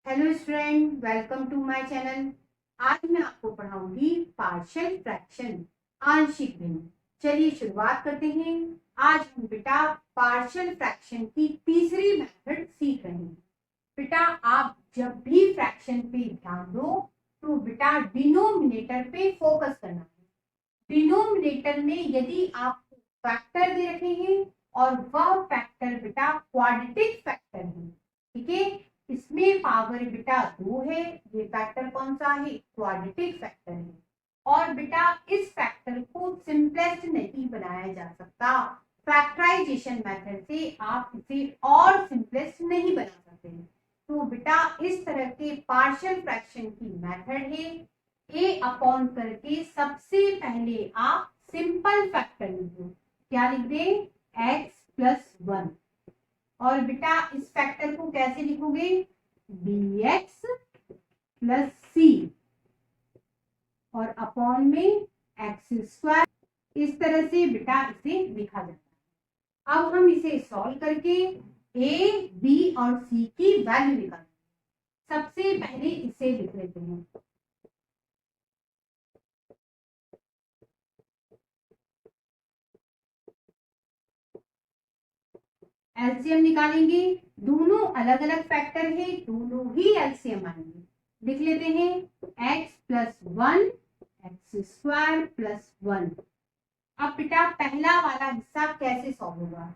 Hello student, welcome to my channel. आज मैं आपको पढ़ाऊंगी पार्शियल फ्रैक्शन, आंशिक भिन्न। चलिए शुरुआत करते हैं। आज हम बेटा पार्शियल फ्रैक्शन की तीसरी मेथड सीख रहे हैं। बेटा आप जब भी फ्रैक्शन पे ध्यान दो तो बेटा डिनोमिनेटर पे फोकस करना है। डिनोमिनेटर में यदि आपको फैक्टर दे रखे हैं और वह फैक्टर बेटा क्वाड्रेटिक फैक्टर है, ठीक है, इसमें पावर बेटा 2 है। ये फैक्टर कौन सा है? क्वाड्रेटिक फैक्टर है। और बेटा इस फैक्टर को सिंपलेस्ट नहीं बनाया जा सकता। फैक्टराइजेशन मेथड से आप इसे और सिंपलेस्ट नहीं बना सकते। तो बेटा इस तरह के पार्शियल फ्रैक्शन की मेथड है। ए अपॉन करके सबसे पहले आप सिंपल फैक्टर लिख दो। क्या लिख दे? x+1। और बेटा इस फैक्टर को कैसे लिखोगे? bx प्लस सी और अपॉन में x²। इस तरह से बेटा इसे लिखा जाता है। अब हम इसे सॉल्व करके a, b और c की वैल्यू निकालेंगे। सबसे पहले इसे लिख लेते हैं। एलसीएम निकालेंगे। दोनों अलग अलग फैक्टर है, दोनों ही एलसीएम आएंगे। लिख लेते हैं x+1 x² + 1। अब बेटा पहला वाला हिस्सा कैसे सॉल्व होगा?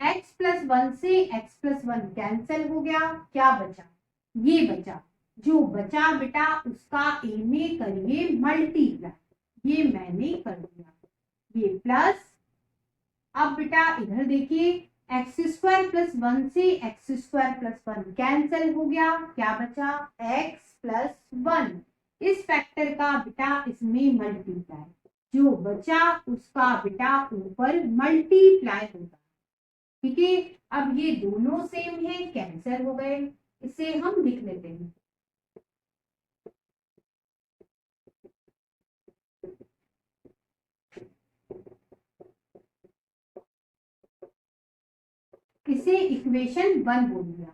x+1 से x+1 कैंसिल हो गया। क्या बचा? ये बचा। जो बचा बेटा उसका a में करिए मल्टीप्लाई। ये मैंने कर दिया, ये प्लस। अब बेटा इधर देखिए, x² + 1 से x² + 1 कैंसिल हो गया। क्या बचा? x+1। इस फैक्टर का बेटा इसमें मल्टीप्लाई, जो बचा उसका बेटा ऊपर मल्टीप्लाई होगा। ठीक है, अब ये दोनों सेम है, कैंसिल हो गए। इसे हम लिख लेते हैं। इसे इक्वेशन 1 बोल दिया।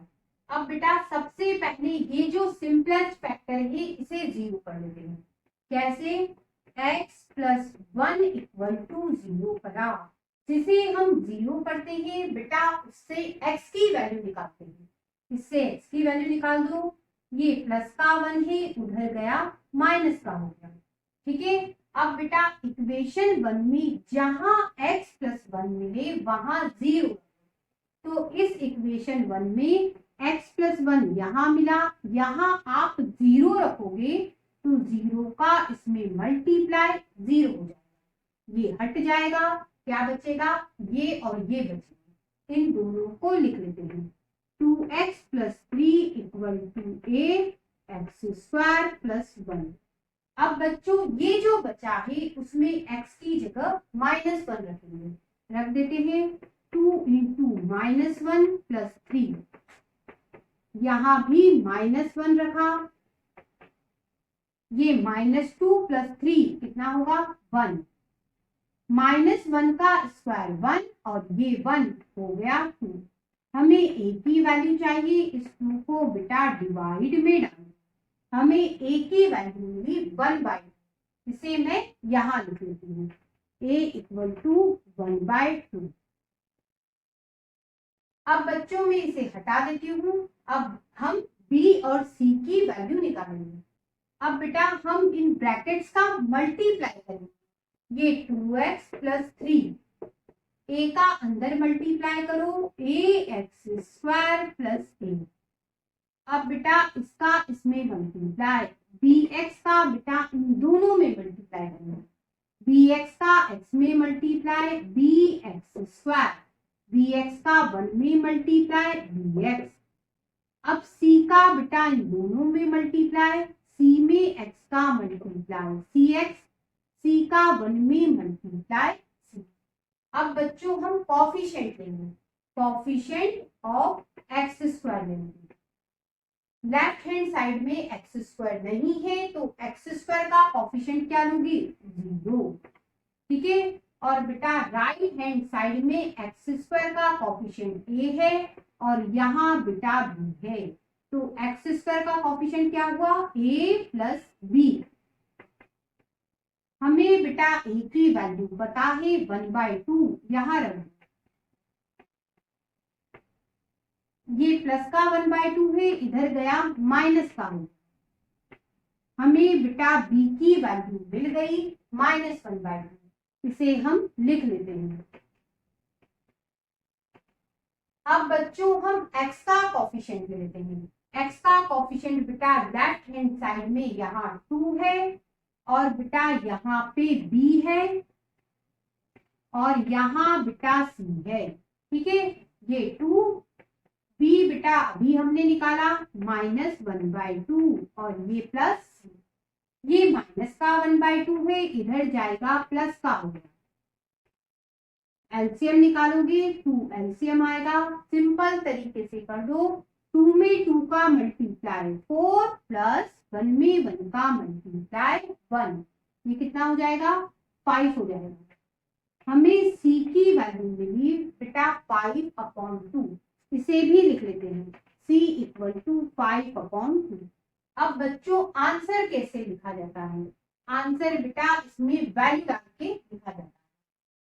अब बेटा सबसे पहले ये जो सिंपलेस्ट फैक्टर है इसे 0 कर लेते हैं। कैसे? x+1 = 0 करा। जिसे हम 0 करते हैं बेटा उससे x की वैल्यू निकालते हैं। इससे x की वैल्यू निकाल दो। ये प्लस का 1 है, उधर गया माइनस का हो गया। ठीक है, अब बेटा इक्वेशन 1 में जहां x+1 मिले वहां 0। तो इस इक्वेशन 1 में x+1 यहां मिला, यहां आप 0 रखोगे तो 0 का इसमें मल्टीप्लाई 0 हो जाएगा। ये हट जाएगा। क्या बचेगा? ये और ये बचेगा। इन दोनों को लिख लेते हैं। 2x + 3 = a x² + 1। अब बच्चों ये जो बचा है उसमें x की जगह -1 रखेंगे। रख देते हैं। 2 × -1 + 3। यहां भी -1 रखा। ये -2 + 3 कितना होगा? 1। -1 का स्क्वायर 1 और ये 1 हो गया 2। हमें a की वैल्यू चाहिए। इस 2 को बेटा डिवाइड में डालो। हमें a की वैल्यू मिली 1/2। इसे मैं यहां लिख लेती हूँ। a = 1/2। अब बच्चों में इसे हटा देती हूँ। अब हम b और c की वैल्यू निकालेंगे। अब बेटा हम इन ब्रैकेट्स का मल्टीप्लाई करेंगे। ये 2x + 3, a का अंदर मल्टीप्लाई करो, ax² + a। अब बेटा इसका इसमें मल्टीप्लाई, bx का बेटा इन दोनों में मल्टीप्लाई करना। bx का x में मल्टीप्लाई bx², bx का 1 में मल्टीप्लाई bx। अब c का बेटा इन दोनों में मल्टीप्लाई, c में x का मल्टीप्लाई cx, c का 1 में मल्टीप्लाई c। अब बच्चों हम कॉफिशिएंट लेंगे। कॉफिशिएंट ऑफ x² लेंगे। लेफ्ट हैंड साइड में x² नहीं है तो x² का कॉफिशिएंट क्या लूंगी? 0। ठीक है, और बेटा राइट हैंड साइड में x² का कॉफिशिएंट a है और यहाँ बेटा b है। तो एक्स स्क्वायर का कॉफिशिएंट क्या हुआ, a प्लस बी। हमें बेटा a की वैल्यू पता है 1/2, यहां रख दो, ये प्लस का 1/2 है, इधर गया माइनस का हो, हमें बेटा b की वैल्यू मिल गई -1/2, इसे हम लिख लेते हैं। अब बच्चों हम x का कॉफिशिएंट लेते हैं। x का कॉफिशिएंट बेटा लेफ्ट हैंड साइड में यहाँ 2 है और बेटा यहाँ पे b है और यहाँ बेटा c है, ठीक है। ये 2 b बेटा अभी हमने निकाला -1/2 और ये प्लस, ये माइनस का 1/2 है, इधर जाएगा प्लस का हो गया। एलसीएम निकालोगे 2 एलसीएम आएगा, सिंपल तरीके से कर दो, 2 में 2 का मल्टीप्लाई 4 प्लस 1 में 1 का मल्टीप्लाई 1, ये कितना हो जाएगा 5 हो जाएगा। हमें c की वैल्यू मिली बेटा 5/2, इसे भी लिख लेते हैं, c = 5/2। अब बच्चों आंसर कैसे लिखा जाता है, आंसर बेटा इसमें वैल्यू डाल के लिखा जाता है।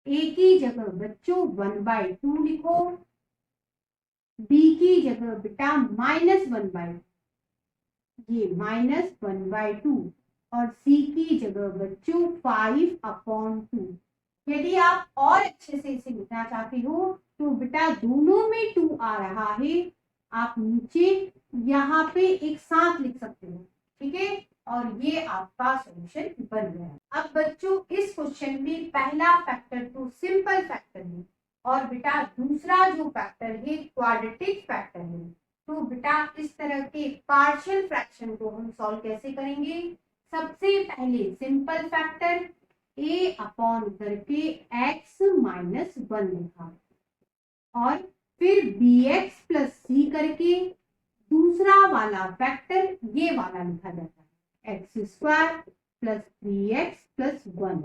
a की जगह बच्चों 1/2 लिखो, b की जगह बेटा -1/2, ये -1/2 और c की जगह बच्चों 5/2। यदि आप और अच्छे से इसे लिखना चाहते हो तो बेटा दोनों में 2 आ रहा है, आप नीचे यहाँ पे एक साथ लिख सकते हो, ठीक है, और ये आपका सॉल्यूशन बन गया है। अब बच्चों इस क्वेश्चन में पहला फैक्टर तो सिंपल फैक्टर है और बेटा दूसरा जो फैक्टर है क्वाड्रेटिक फैक्टर है। तो बेटा इस तरह के पार्शियल फ्रैक्शन को हम सॉल्व कैसे करेंगे, सबसे पहले सिंपल फैक्टर a करके x - 1 लिखा और फिर bx + c करके दूसरा वाला फैक्टर ये वाला लिखा जाता है, x² + 3x + 1,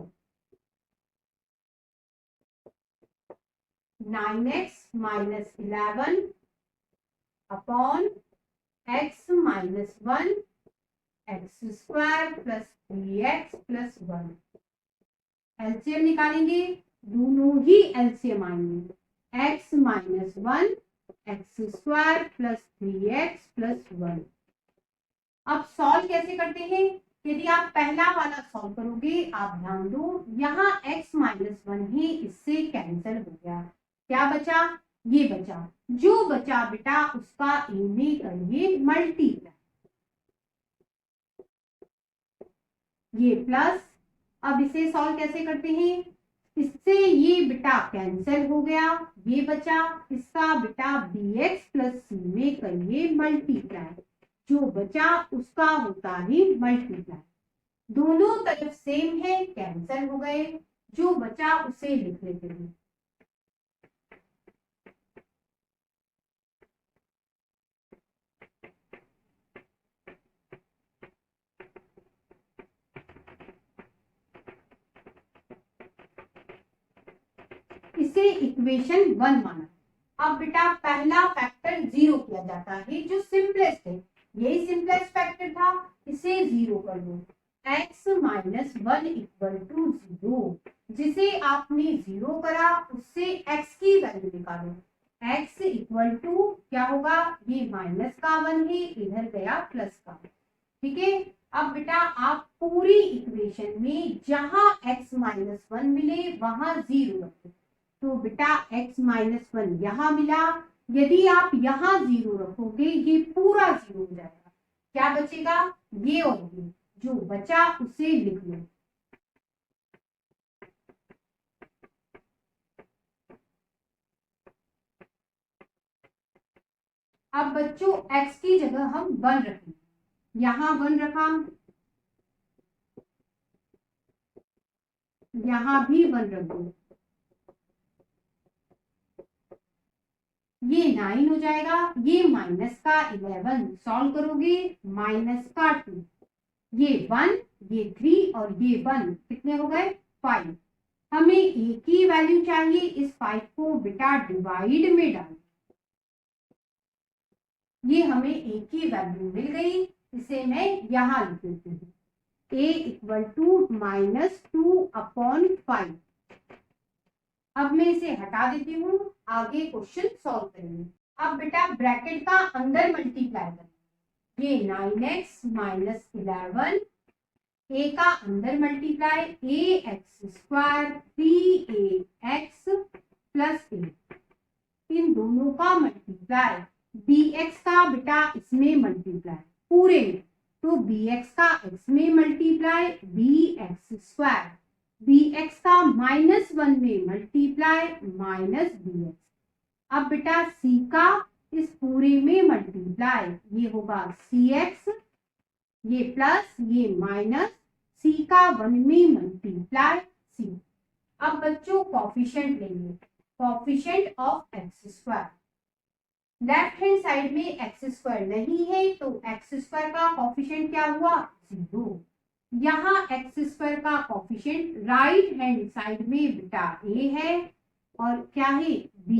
9x - 11 upon x - 1 x² + 3x + 1। LCM निकालेंगे, दोनों ही एलसीएम आएंगे, x - 1 x² + 3x + 1। अब सॉल्व कैसे करते हैं, यदि आप पहला वाला सॉल्व करोगे, आप ध्यान दो यहाँ x - 1 है, इससे कैंसिल हो गया, क्या बचा, ये बचा, जो बचा बेटा उसका a में करिए मल्टीप्लाई, ये प्लस। अब इसे सॉल्व कैसे करते हैं, इससे ये बेटा कैंसिल हो गया, ये बचा, इसका बेटा bx + c में करिए मल्टीप्लाई, जो बचा उसका होता है मल्टीप्लाई, दोनों तरफ सेम है कैंसिल हो गए, जो बचा उसे लिख लेते हैं। इसे इक्वेशन 1 माना। अब बेटा पहला फैक्टर 0 किया जाता है, जो सिंपलेस्ट है, यही सिंपलेस्ट फैक्टर था, इसे 0 कर दो, x - 1 = 0, जिसे आपने 0 करा उससे x की वैल्यू निकालो, x = क्या होगा, ये माइनस का 1 है, इधर गया प्लस का, ठीक है। अब बेटा आप पूरी इक्वेशन में जहां x - 1 मिले वहां 0 रखो, तो बेटा x - 1 यहाँ मिला, यदि आप यहाँ 0 रखोगे ये पूरा 0 हो जाएगा, क्या बचेगा, ये और ये, जो बचा उसे लिख लो। अब बच्चों x की जगह हम 1 रखेंगे, यहाँ 1 रखा, यहाँ भी 1 रख दो, ये 9 हो जाएगा, ये माइनस का 11 सॉल्व करोगे माइनस का 2, ये 1 ये 3 और ये 1 कितने हो गए 5। हमें a की वैल्यू चाहिए, इस 5 को बेटा डिवाइड में डालो, ये हमें a की वैल्यू मिल गई, इसे मैं यहाँ लिख देती हूँ, a इक्वल टू -2/5। अब मैं इसे हटा देती हूँ, आगे क्वेश्चन सॉल्व करेंगे। अब बेटा ब्रैकेट का अंदर मल्टीप्लाई करेंगे, ये 9x - 11, a का अंदर मल्टीप्लाई ax² 3ax + a, इन दोनों का मल्टीप्लाई bx का बेटा इसमें मल्टीप्लाई पूरे में, तो bx का x में मल्टीप्लाई bx², bx का -1 में मल्टीप्लाई -bx। अब बेटा c का इस पूरे में मल्टीप्लाई, ये होगा cx, ये प्लस ये माइनस, c का 1 में मल्टीप्लाई c। अब बच्चों कोफिशिएंट लेंगे, coefficient of x², left hand side में x² नहीं है तो x² का कोफिशिएंट क्या हुआ 0। यहाँ x² का कोफिशिएंट राइट हैंड साइड में बेटा a है और क्या है b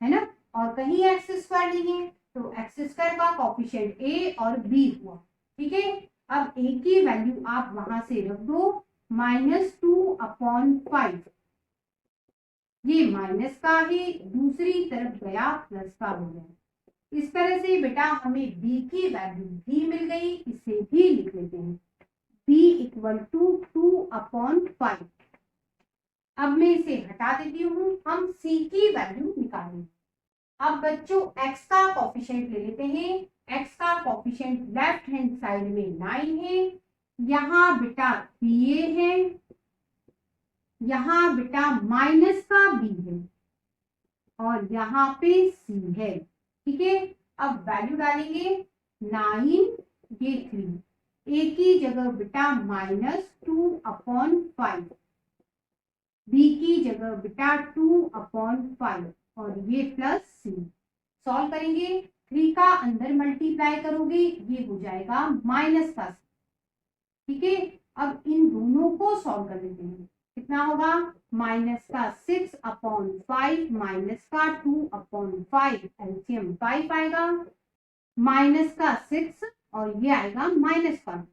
है ना, और कहीं x² नहीं है तो x² का कोफिशिएंट a और b हुआ, ठीक है। अब a की वैल्यू आप वहां से रख दो -2/5, ये माइनस का है, दूसरी तरफ गया प्लस का हो गया। इस तरह से बेटा हमें b की वैल्यू भी मिल गई, इसे भी लिख लेते हैं, b इक्वल टू 2/5। अब मैं इसे हटा देती हूँ, हम c की वैल्यू निकालेंगे। अब बच्चों x का कोफिशिएंट ले लेते हैं, x का कोफिशिएंट लेफ्ट हैंड साइड में 9 है, यहाँ बेटा ba है, यहाँ बेटा माइनस का b है और यहाँ पे c है, ठीक है। अब वैल्यू डालेंगे 9, ये 3, a की जगह बेटा -2/5, b की जगह बेटा 2/5 और ये प्लस c। सॉल्व करेंगे, 3 का अंदर मल्टीप्लाई करोगे ये हो जाएगा माइनस का c, ठीक है। अब इन दोनों को सॉल्व कर लेते हैं, कितना होगा माइनस का 6/5 माइनस का 2/5, एलसीएम 5 आएगा, माइनस का 6 और ये आएगा -5,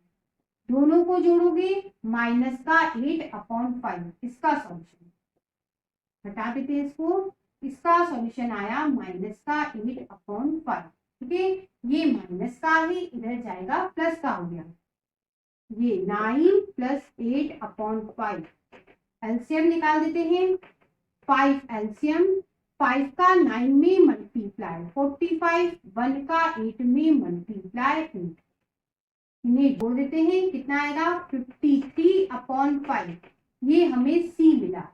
दोनों को जोड़ोगे माइनस का 8/5, इसका सॉल्यूशन हटा देते हैं इसको, इसका सॉल्यूशन आया माइनस का 8/5, ठीक है। ये माइनस का ही इधर जाएगा प्लस का हो गया, ये 9 + 8/5, एलसीएम निकाल देते हैं, 5 एलसीएम, 5 का 9 में मल्टीप्लाई 45, 1 का 8 में मल्टीप्लाई 8, इन्हें जोड़ देते हैं, कितना आएगा 53/5, ये हमें c मिला।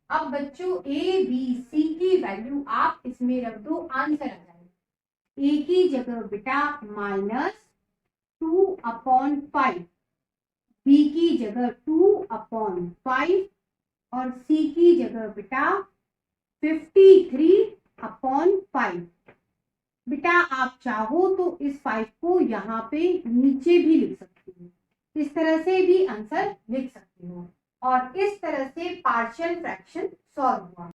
अब बच्चों a b c की वैल्यू आप इसमें रख दो, आंसर आ जाएगा। a की जगह बेटा -2/5, b की जगह 2/5 और c की जगह बेटा 53/5। बेटा आप चाहो तो इस 5 को यहाँ पे नीचे भी लिख सकते हो, इस तरह से भी आंसर लिख सकते हो, और इस तरह से पार्शियल फ्रैक्शन सॉल्व हुआ।